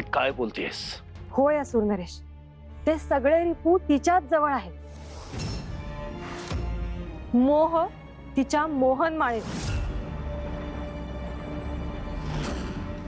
हे काय बोलतेस? होय असुर नरेश, ते सगळे रिपू तिच्याच जवळ आहेत. मोह तिच्या मोहनमाळेत,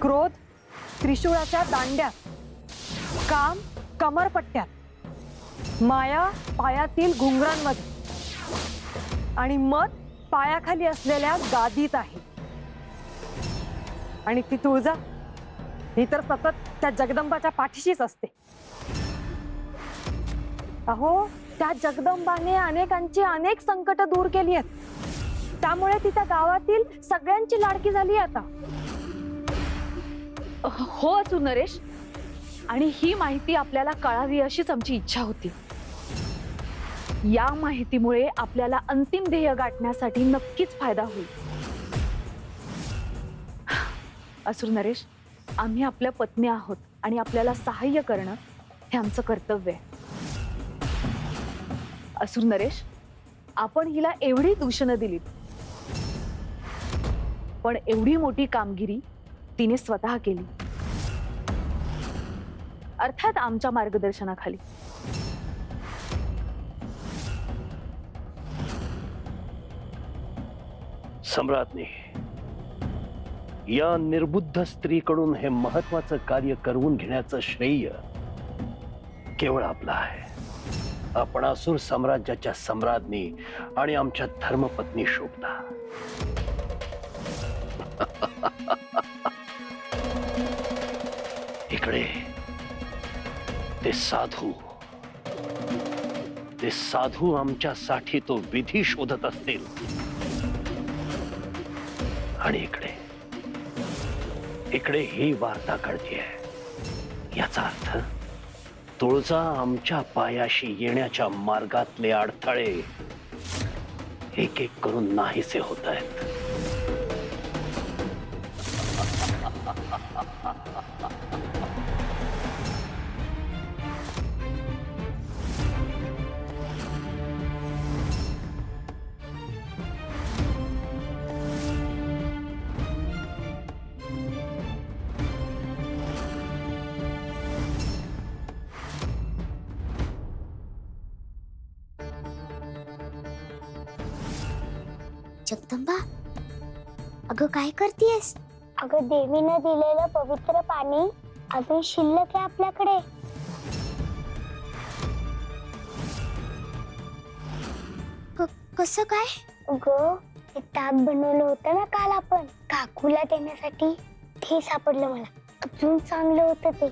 क्रोध त्रिशूळाच्या दांड्यात, काम कमरपट्ट्यात, माया पायातील घुंगरांमध्ये आणि मत पायाखाली असलेल्या गादीत आहे. आणि ती तुळजा ही तर सतत त्या जगदंबाच्या पाठीशीच असते. अहो, त्या जगदंबाने अनेकांची अनेक संकट दूर केली आहेत. त्यामुळे ती त्या गावातील सगळ्यांची लाडकी झाली आता. हो असू नरेश, आणि ही माहिती आपल्याला कळावी अशीच आमची इच्छा होती. या माहितीमुळे आपल्याला अंतिम ध्येय गाठण्यासाठी नक्कीच फायदा होईल. असुर नरेश, आम्ही आपल्या पत्नी आहोत आणि आपल्याला सहाय्य करणं हे आमचं कर्तव्य आहे. असुर नरेश, आपण हिला एवढी दूषणं दिलीत, पण एवढी मोठी कामगिरी तिने स्वतः केली, अर्थात आमच्या मार्गदर्शनाखाली. सम्राज्ञी, या निर्बुद्ध स्त्रीकडून हे महत्वाचं कार्य करवून घेण्याचं श्रेय केवळ आपलं आहे. आपण असुर साम्राज्याच्या सम्राज्ञी आणि आमच्या धर्मपत्नी शोभता. इकडे ते साधू आमच्यासाठी तो विधी शोधत असतील, आणि इकडे ही वार्ता कळतीये. याचा अर्थ तुळजा आमच्या पायाशी येण्याच्या मार्गातले अडथळे एक एक करून नाहीसे होत आहेत. जगदंबा, अगं काय करतेस? अगं, देवीने दिलेलं पवित्र पाणी अजून शिल्लक आहे आपल्याकडे. कसं काय? अगं, ते ताक बनवलं होतं ना काल आपण काकूला देण्यासाठी, ते सापडलं मला. अजून चांगलं होतं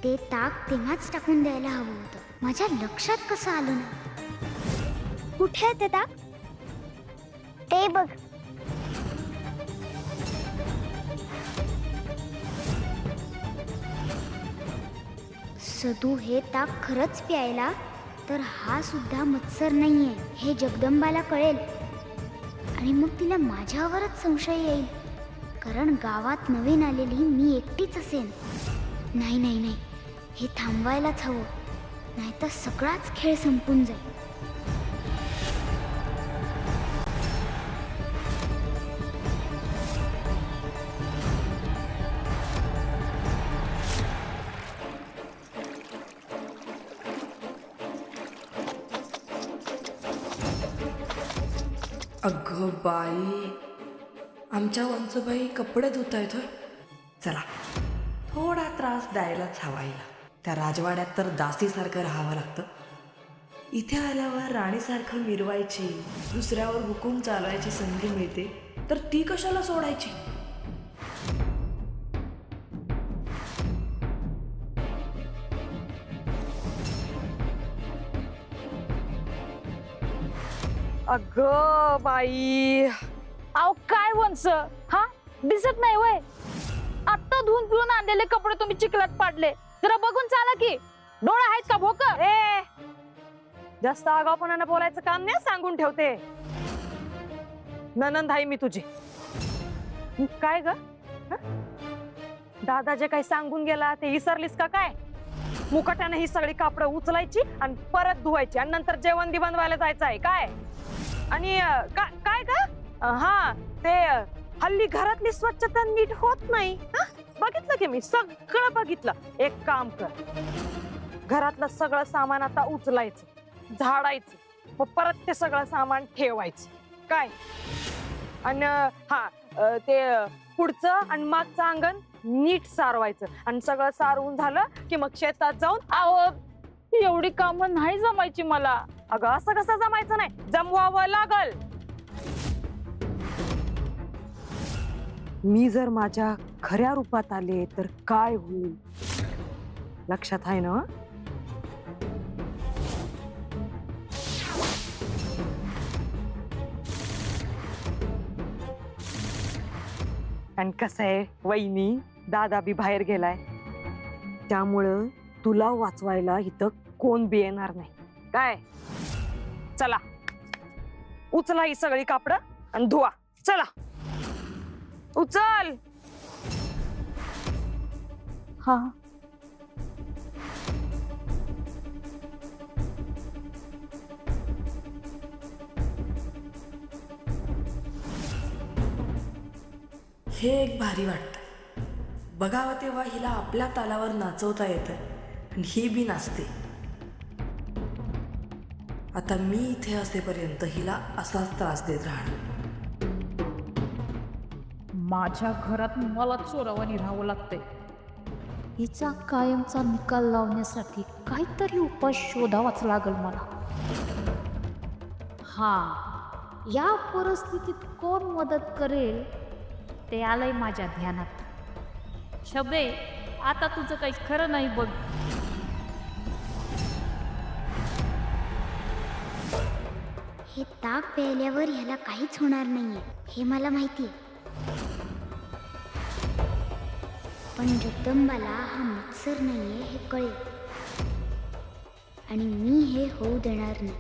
ते ताक तेव्हाच टाकून द्यायला हवं होतं. माझ्या लक्षात कसं आलं ना? कुठे आहे ते ताक? ते बघ. सदू हे ताक खरंच प्यायला तर हा सुद्धा मत्सर नाहीये हे जगदंबाला कळेल, आणि मग तिला माझ्यावरच संशय येईल, कारण गावात नवीन आलेली मी एकटीच असेन. नाही नाही नाही, हे थांबवायलाच हवं, नाहीतर सगळाच खेळ संपून जाईल. अगं बाई, आमच्या वंचूबाई कपडे धुत आहेत. चला, थोडा त्रास द्यायलाच हवा हिला. त्या राजवाड्यात तर दासीसारखं राहावं लागतं. इथे आल्यावर राणीसारखं मिरवायची, दुसऱ्यावर हुकूम चालवायची संधी मिळते, तर ती कशाला सोडायची? अगं बाई, अहो काय वंस, हा दिसत नाही वय? आता धुवून पिऊन आणलेले कपडे तुम्ही चिखलात पाडले. जरा बघून चाला की, डोळे आहेत का भोक? ए, जास्त आगाऊपणानं बोलायचं काम नाही, सांगून ठेवते. ननंद आहे मी तुझी. काय ग, दादा जे काही सांगून गेला ते विसरलीस का काय? मुकाट्याने ही सगळी कापडं उचलायची आणि परत धुवायची, आणि नंतर जेवण दिवण व्हायला जायचं आहे काय? आणि काय का, हा ते हल्ली घरातली स्वच्छता नीट होत नाही. बघितलं की मी सगळं बघितलं. एक काम कर, घरातलं सगळं सामान आता उचलायचं, झाडायचं, मग परत ते सगळं सामान ठेवायचं काय. आणि ते पुढचं आणि मागचं अंगण नीट सारवायचं. आणि सगळं सारवून झालं की मग शेतात जाऊन अहो एवढी कामं नाही जमायची मला. अगं असं कसं जमायचं नाही, जमवावं लागल. मी जर माझ्या खऱ्या रूपात आले तर काय होईल लक्षात आहे ना? आणि कसं आहे वहिनी, दादा बी बाहेर गेलाय, त्यामुळं तुला वाचवायला इथं कोण बी येणार नाही काय. चला उचला ही सगळी कापडं आणि धुवा. चला उचल. हा हे एक भारी वाटतं. बघावं तेव्हा हिला आपल्या तालावर नाचवता येतं आणि ही बी नाचते. आता मी इथे असेपर्यंत हिला असाच त्रास देत राहणार. माझ्या घरात मला चोरावानी राहावं लागतंय. हिचा कायमचा निकाल लावण्यासाठी काहीतरी उपाय शोधावाच लागल मला. हा, या परिस्थितीत कोण मदत करेल ते आलंय माझ्या ध्यानात. शबे, आता तुझं काही खरं नाही बघ. हे ताक प्यायल्यावर ह्याला काहीच होणार नाहीये हे मला माहिती. पण जगदंबाला हा मत्सर नाहीये हे कळेल आणि मी हे होऊ देणार नाही.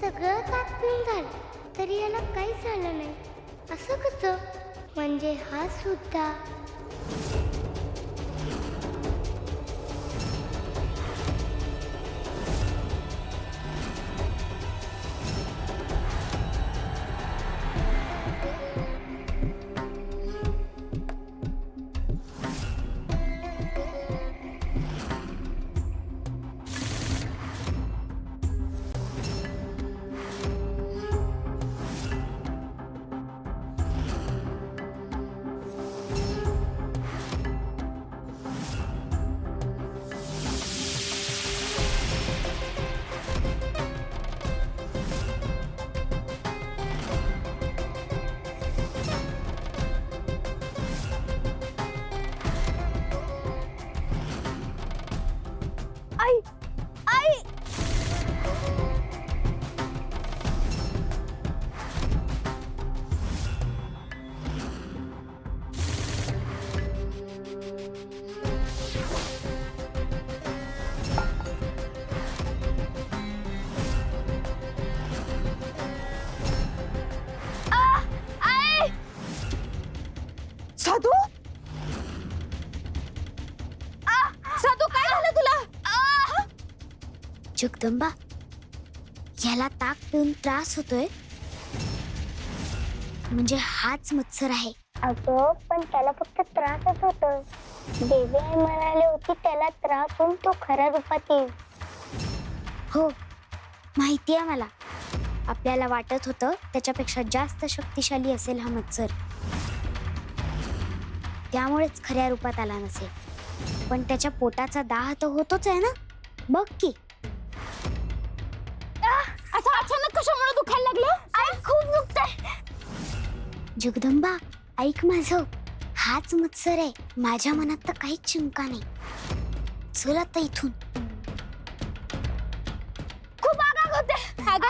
सगळं ताक पिऊन झालं तरी याला काहीच झालं नाही. असं कसं? म्हणजे हा सुद्धा साधू. साधू काय झालं तुला? जगदंबा, याला ताक पिऊन त्रास होतोय म्हणजे हाच मत्सर आहे. अगं पण त्याला फक्त त्रासच होतोय. देवी आई म्हणाली होती त्याला त्रास होऊन तो खऱ्या रूपात येईल. हो माहिती आहे मला. आपल्याला वाटत होतं त्याच्यापेक्षा जास्त शक्तिशाली असेल हा मत्सर, त्यामुळेच खऱ्या रूपात आला नसेल. पण त्याच्या पोटाचा दाह तर होतोच आहे ना. बघ की असं अचानक कशामुळे दुखायला लागलं? आई खूप दुखतंय. जगदंबा ऐक माझं, हाच मत्सर आहे. माझ्या मनात तर काहीच शंका नाही. चल आता इथून. खूप आगाग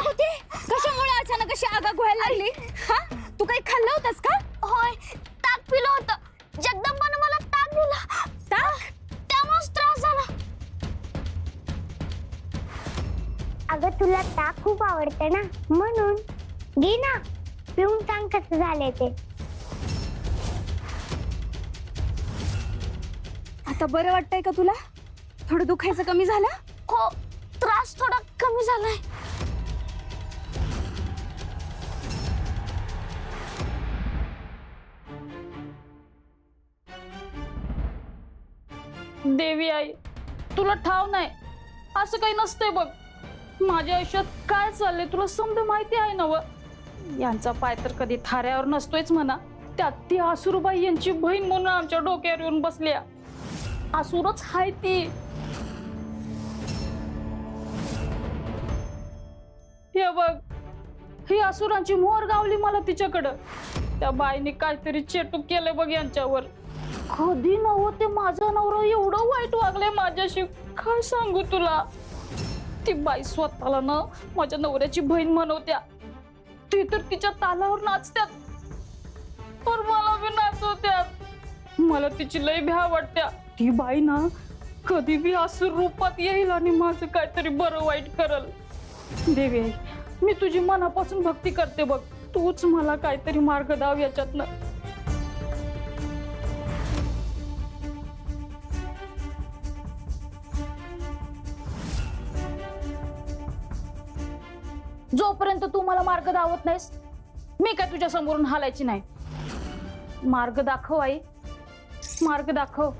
होते. कशामुळे अचानक अशी आगाग व्हायला लागली? हा, तू काही खाल्लं होतंस का? होय, ताक पिलं होतं. जगदंबानं मला ताक दिलं. ताक? त्यामुळेच त्रास झाला. अगं तुला ताक खूप आवडतं ना, म्हणून घे ना, पिऊन सांग कसं झालंय ते. आता बरं वाटतंय का तुला? थोडं दुखायचं कमी झालं? हो, त्रास थोडा कमी झालाय. देवी आई, तुला ठाव नाही असं काही नसतंय बघ. माझ्या आयुष्यात काय चाललंय तुला समजा माहिती आहे ना व. यांचा पाय तर कधी थाऱ्यावर नसतोयच म्हणा. त्यात ती आसुरबाई यांची बहीण म्हणून आमच्या डोक्यावर येऊन बसल्या. आसुरच हाय ती. हे बघ, ही आसुरांची मोहर गावली मला तिच्याकडं. त्या बाईने काहीतरी चेटूक केलंय बघ यांच्यावर. कधी नव्हते माझा नवरा एवढं वाईट वागले माझ्याशी, काय सांगू तुला. ती बाई स्वतःला ना माझ्या नवऱ्याची बहीण म्हणवत्या. ती तर तिच्या तालावर नाचत्यात, पण मला बी नाचवत्यात. मला तिची लय भ्या वाटत्या. ती बाई ना कधी बी असुर रूपात येईल आणि माझं काहीतरी बरं वाईट करल. देवी आई, मी तुझी मनापासून भक्ती करते बघ. तूच मला काहीतरी मार्ग दाव याच्यातनं. जोपर्यंत तू मला मार्ग दावत नाहीस, मी काय तुझ्या समोरून हालायची नाही. मार्ग दाखव आई, मार्ग दाखव.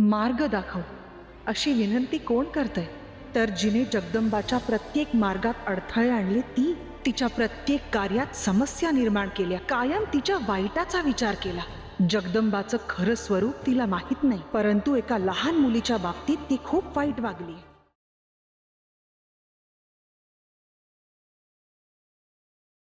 मार्ग दाखव अशी विनंती कोण करतंय? तर जिने जगदंबाच्या प्रत्येक मार्गात अडथळे आणले ती. तिच्या प्रत्येक कार्यात समस्या निर्माण केल्या, कायम तिच्या वाईटाचा विचार केला. जगदंबाचं खरं स्वरूप तिला माहित नाही, परंतु एका लहान मुलीच्या बाबतीत ती खूप वाईट वागली.